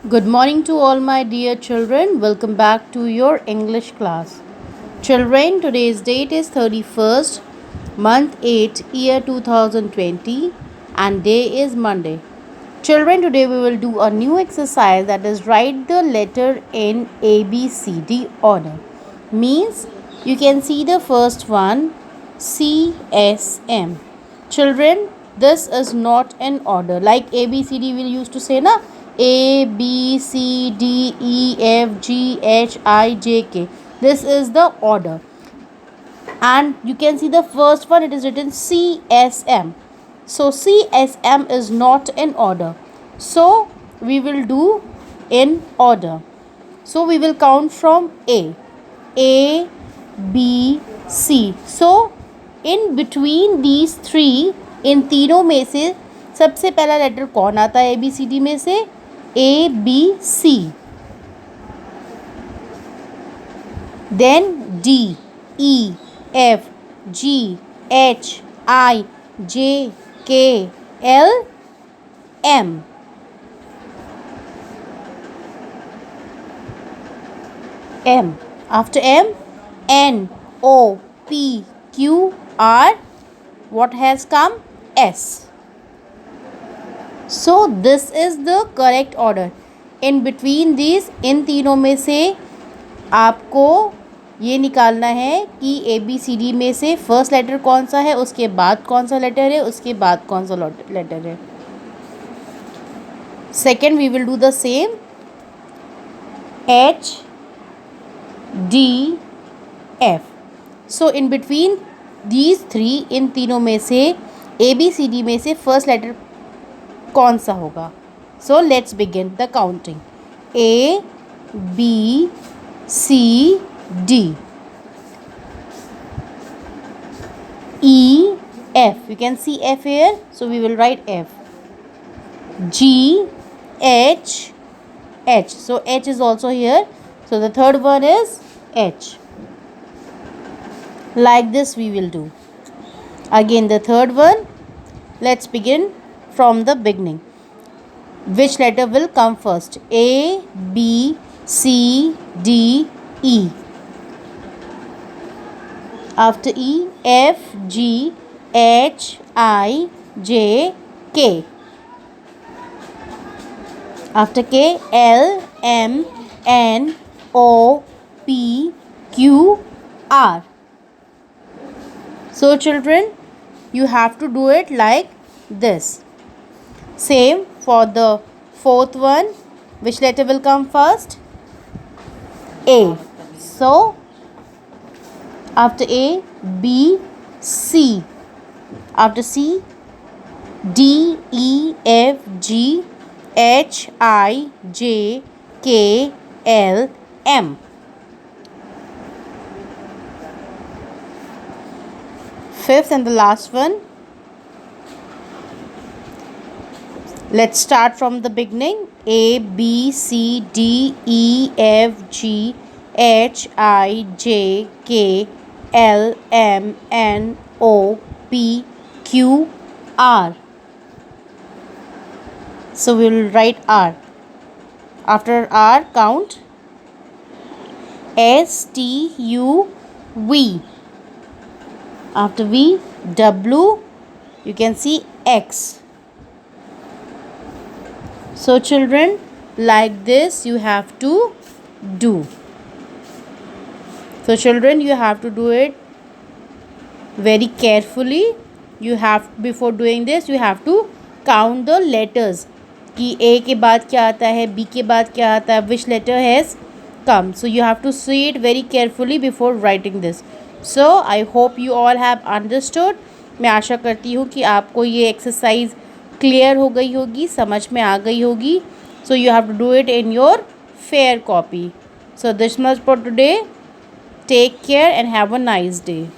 Good morning to all my dear children. Welcome back to your English class. Children, today's date is 31st, month 8, year 2020 and day is Monday. Children, today we will do a new exercise, that is write the letter in ABCD order. Means you can see the first one, CSM. Children, this is not an order like ABCD we used to say na, A B C D E F G H I J K. This is the order, and you can see the first one, it is written CSM. So CSM is not in order, so we will do in order. So we will count from A B C. So in between these three, इन तीनों में से सबसे पहला letter कौन आता है ABCD में से? ABC, then D E F G H I J K L M. M. After M, N O P Q R. What has come? S. So this is the correct order. In between these, इन तीनों में से आपको ये निकालना है कि ABCD में से फर्स्ट लेटर कौन सा है, उसके बाद कौन सा लेटर है, उसके बाद कौन सा लेटर है. Second, we will do the same. H D F. So in between these three, इन तीनों में से ABCD में से फर्स्ट लेटर कौन सा होगा? So let's begin the counting. A B C D E F. You can see F here, so we will write F. G H H. So H is also here. So the third one is H. Like this we will do. Again the third one. Let's begin from the beginning. Which letter will come first? A B C D E. After E, F G H I J K. After K, L M N O P Q R. So children, you have to do it like this. Same for the fourth one. Which letter will come first? A. So after A, B C. After C, D E F G H I J K L M. Fifth and the last one. Let's start from the beginning. A B C D E F G H I J K L M N O P Q R. So we will write R. After R, count S T U V. After V, W. You can see X. So children, like this you have to do. So children, you have to do it very carefully. You have, before doing this, you have to count the letters कि A के बाद क्या आता है, B के बाद क्या आता है, which letter has come. So you have to see it very carefully before writing this. So I hope you all have understood. मैं आशा करती हूँ कि आपको ये एक्सरसाइज क्लियर हो गई होगी, समझ में आ गई होगी. So you have to do it in your fair copy. So this much for today. Take care and have a nice day.